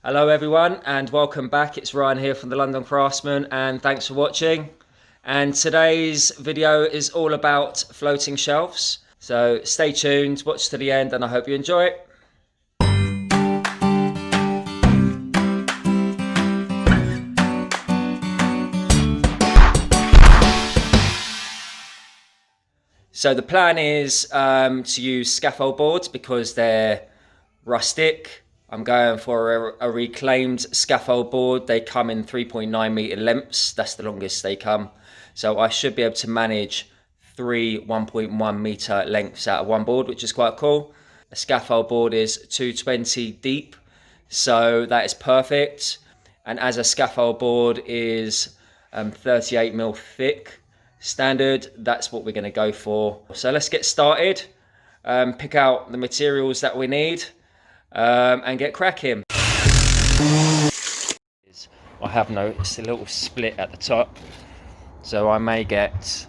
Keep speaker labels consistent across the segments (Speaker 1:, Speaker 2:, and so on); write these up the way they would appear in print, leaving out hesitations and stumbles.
Speaker 1: Hello everyone and welcome back. It's Ryan here from the London Craftsman and thanks for watching. And today's video is all about floating shelves. So stay tuned, watch to the end and I hope you enjoy it. So the plan is to use scaffold boards because they're rustic. I'm going for a reclaimed scaffold board. They come in 3.9 meter lengths. That's the longest they come. So I should be able to manage three 1.1 meter lengths out of one board, which is quite cool. A scaffold board is 220 deep, so that is perfect. And as a scaffold board is 38 mil thick, standard, that's what we're going to go for. So let's get started, pick out the materials that we need and get cracking. I have noticed a little split at the top, so I may get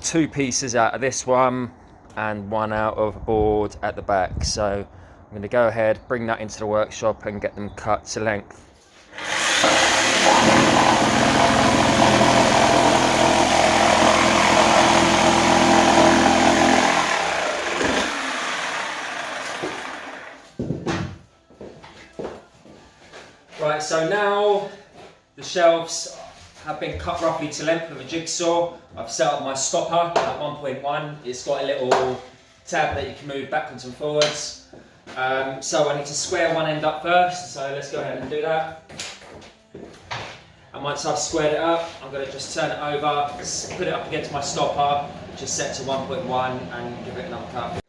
Speaker 1: two pieces out of this one and one out of a board at the back. So I'm going to go ahead, bring that into the workshop and get them cut to length. Right, so now the shelves have been cut roughly to length with a jigsaw. I've set up my stopper at 1.1. It's got a little tab that you can move backwards and forwards. So I need to square one end up first, so let's go ahead and do that. And once I've squared it up, I'm going to just turn it over, put it up against my stopper, which is set to 1.1, and give it another cut.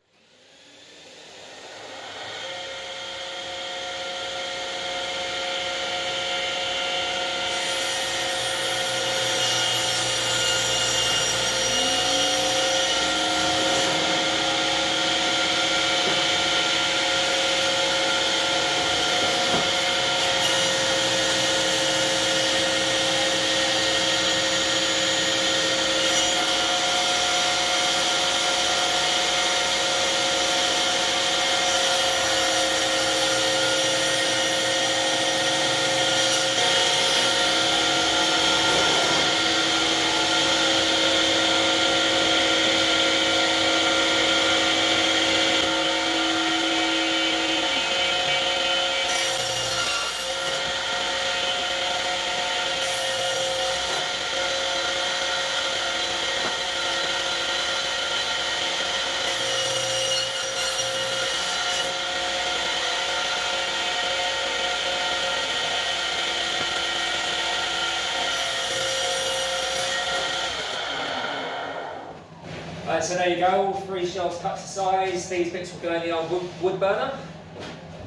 Speaker 1: So there you go, all three shelves cut to size. These bits will go in the old wood burner,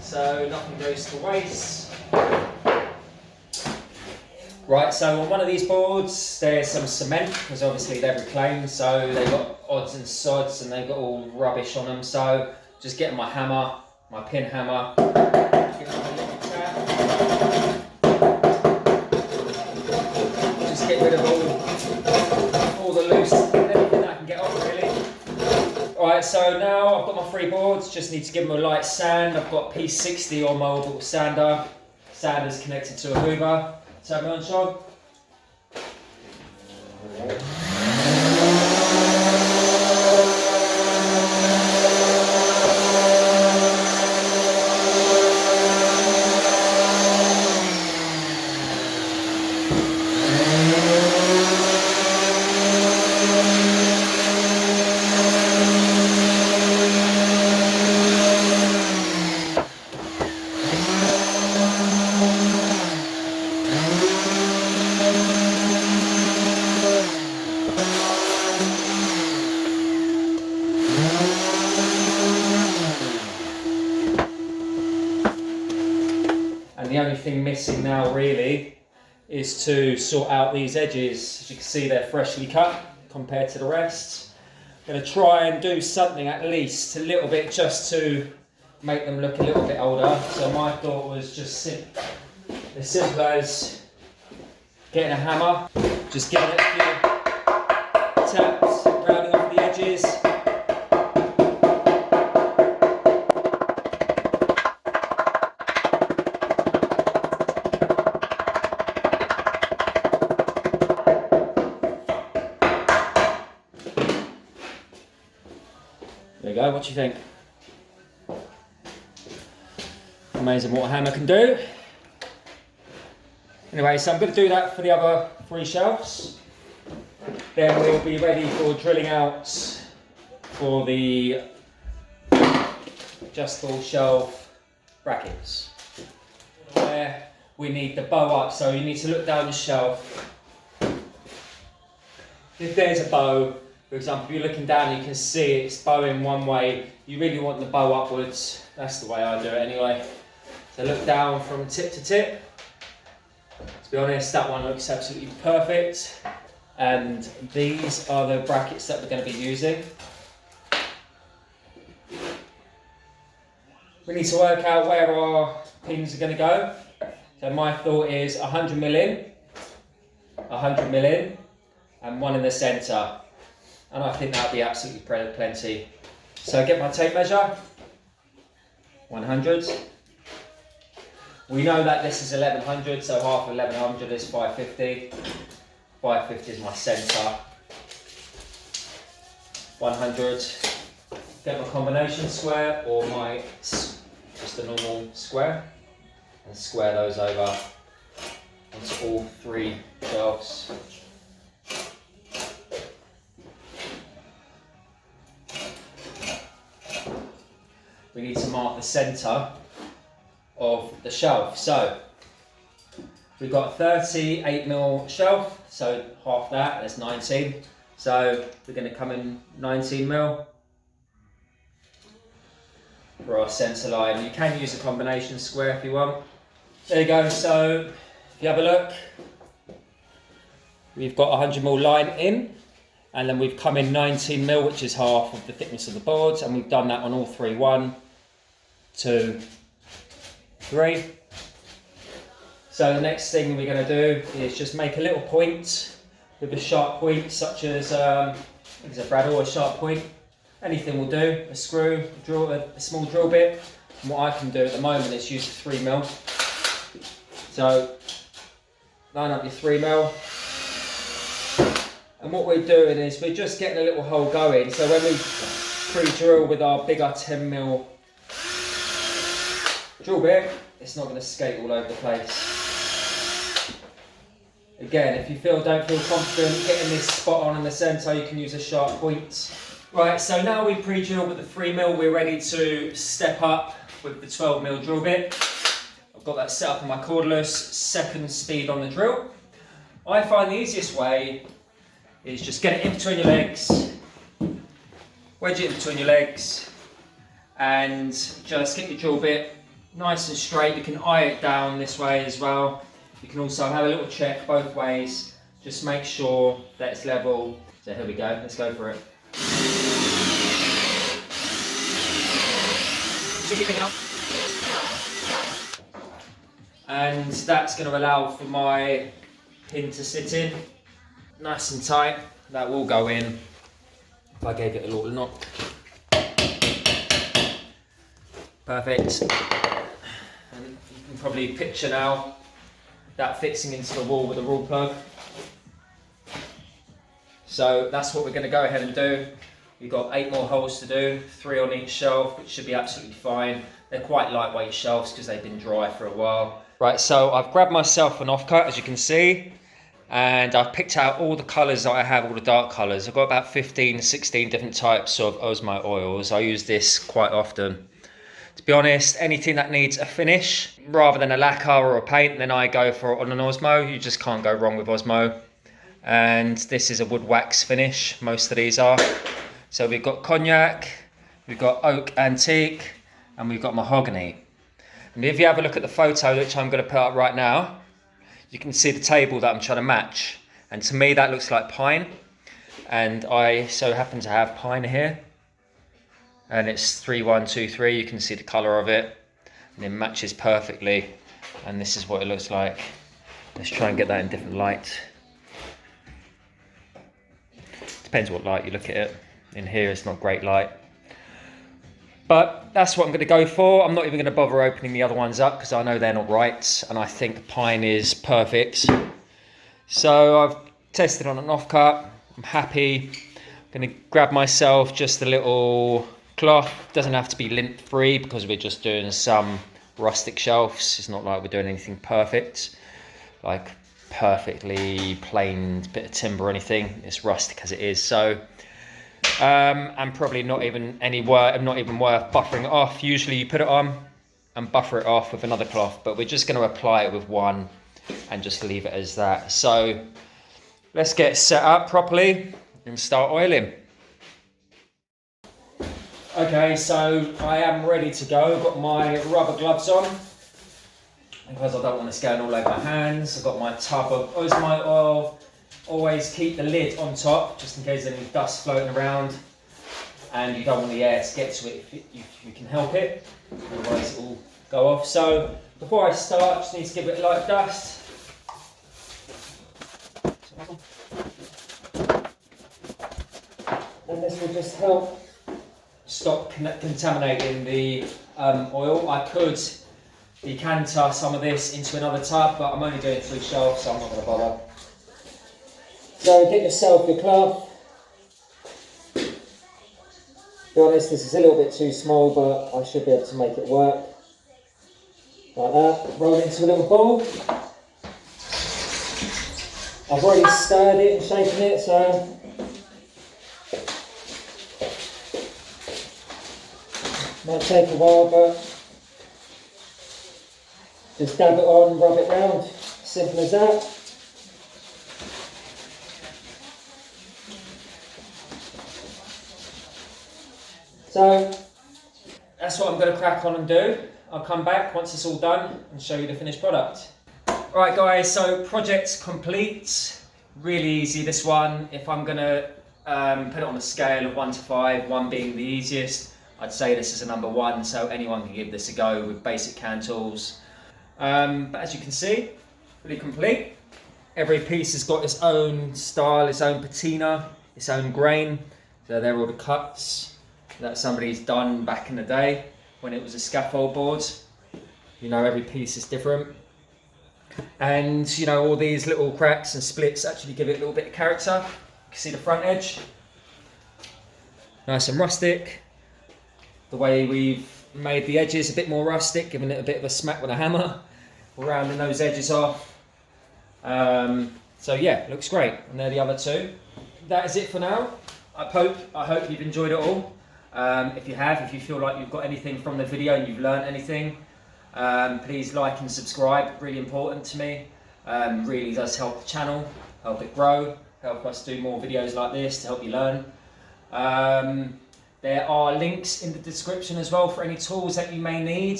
Speaker 1: so nothing goes to waste. Right, so on one of these boards there's some cement, because obviously they're reclaimed, so they've got odds and sods and they've got all rubbish on them. So just getting my hammer, my pin hammer, give it a little tap. Just get rid of all the loose, anything that I can get off really. Alright, so now I've got my three boards, just need to give them a light sand. I've got P60 on my orbital sander. Sander's connected to a hoover. Turn me on, Sean. And the only thing missing now really is to sort out these edges. As you can see, they're freshly cut compared to the rest. I'm going to try and do something at least a little bit just to make them look a little bit older. So my thought was just as simple as getting a hammer, just giving it a few taps, rounding off the edges. What do you think? Amazing what a hammer can do. Anyway, so I'm going to do that for the other 3 shelves. Then we'll be ready for drilling out for the adjustable shelf brackets. Where we need the bow up, so you need to look down the shelf. If there's a bow, for example, if you're looking down, you can see it's bowing one way. You really want the bow upwards. That's the way I do it anyway. So look down from tip to tip. To be honest, that one looks absolutely perfect. And these are the brackets that we're going to be using. We need to work out where our pins are going to go. So my thought is 100 mil in, 100 mil in, and 1 in the centre. And I think that'll be absolutely plenty. So get my tape measure, 100. We know that this is 1100, so half of 1100 is 550. 550 is my centre. 100. Get my combination square or my just a normal square, and square those over onto all 3 shelves. We need to mark the centre of the shelf. So we've got a 38mm shelf, so half that, that's 19. So we're going to come in 19mm for our centre line. You can use a combination square if you want. There you go. So if you have a look, we've got a 100mm line in, and then we've come in 19mm, which is half of the thickness of the boards, and we've done that on all 3. 1, 2, 3. So the next thing we're going to do is just make a little point with a sharp point, such as I think it's a brad or a sharp point. Anything will do. A screw, a small drill bit. And what I can do at the moment is use 3mm. So line up your 3mm. And what we're doing is we're just getting a little hole going. So when we pre-drill with our bigger 10mm drill bit, it's not going to skate all over the place. Again, if you don't feel confident getting this spot on in the centre, you can use a sharp point. Right, so now we pre-drilled with the 3mm, we're ready to step up with the 12mm drill bit. I've got that set up on my cordless, 2nd speed on the drill. I find the easiest way is just get it in between your legs, wedge it in between your legs, and just get your drill bit nice and straight. You can eye it down this way as well. You can also have a little check both ways. Just make sure that it's level. So here we go, let's go for it. And that's going to allow for my pin to sit in nice and tight. That will go in if I gave it a little knock. Perfect. And you can probably picture now that fixing into the wall with a rule plug. So that's what we're going to go ahead and do. We've got 8 more holes to do, 3 on each shelf, which should be absolutely fine. They're quite lightweight shelves because they've been dry for a while. Right, so I've grabbed myself an offcut, as you can see, and I've picked out all the colours that I have, all the dark colours. I've got about 15, 16 different types of Osmo oils. I use this quite often. To be honest, anything that needs a finish, rather than a lacquer or a paint, then I go for it on an Osmo. You just can't go wrong with Osmo. And this is a wood wax finish, most of these are. So we've got cognac, we've got oak antique, and we've got mahogany. And if you have a look at the photo, which I'm going to put up right now, you can see the table that I'm trying to match. And to me, that looks like pine. And I so happen to have pine here. And it's 3123, you can see the colour of it. And it matches perfectly. And this is what it looks like. Let's try and get that in different light. Depends what light you look at it. In here it's not great light. But that's what I'm going to go for. I'm not even going to bother opening the other ones up because I know they're not right. And I think pine is perfect. So I've tested on an offcut. I'm happy. I'm going to grab myself just a little Cloth doesn't have to be lint free because we're just doing some rustic shelves. It's not like we're doing anything perfect, like perfectly plain bit of timber or anything. It's rustic as it is. So and probably not even worth buffering it off. Usually you put it on and buffer it off with another cloth, but we're just going to apply it with one and just leave it as that. So let's get set up properly and start oiling. Okay, so I am ready to go. I've got my rubber gloves on because I don't want this going all over my hands. I've got my tub of Osmite oil. Always keep the lid on top just in case there's any dust floating around and you don't want the air to get to it if you can help it, otherwise it will go off. So before I start, just need to give it a light dust. And this will just help stop contaminating the oil. I could decanter some of this into another tub, but I'm only doing 3 shelves, so I'm not going to bother. So get yourself your cloth. To be honest, this is a little bit too small, but I should be able to make it work. Like that. Roll it into a little ball. I've already stirred it and shaken it, so might take a while, but just dab it on, rub it round. Simple as that. So that's what I'm going to crack on and do. I'll come back once it's all done and show you the finished product. Alright guys, so project's complete. Really easy this one. If I'm going to put it on a scale of 1 to 5, 1 being the easiest, I'd say this is a number 1, so anyone can give this a go with basic hand tools. But as you can see, really complete. Every piece has got its own style, its own patina, its own grain. So they're all the cuts that somebody's done back in the day when it was a scaffold board. You know, every piece is different. And you know, all these little cracks and splits actually give it a little bit of character. You can see the front edge. Nice and rustic. The way we've made the edges a bit more rustic, giving it a bit of a smack with a hammer. We're rounding those edges off. So yeah, looks great. And there the other 2. That is it for now. I hope you've enjoyed it all. If you have, if you feel like you've got anything from the video and you've learned anything, please like and subscribe, really important to me. Really does help the channel, help it grow, help us do more videos like this to help you learn. There are links in the description as well for any tools that you may need.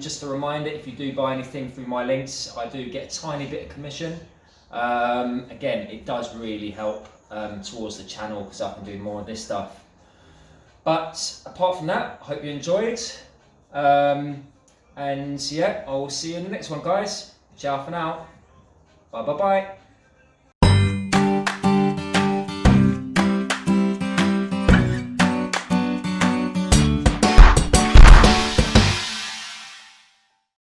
Speaker 1: Just a reminder, if you do buy anything through my links, I do get a tiny bit of commission. Again, it does really help towards the channel because I can do more of this stuff. But apart from that, I hope you enjoyed. And yeah, I'll see you in the next one, guys. Ciao for now. Bye bye bye.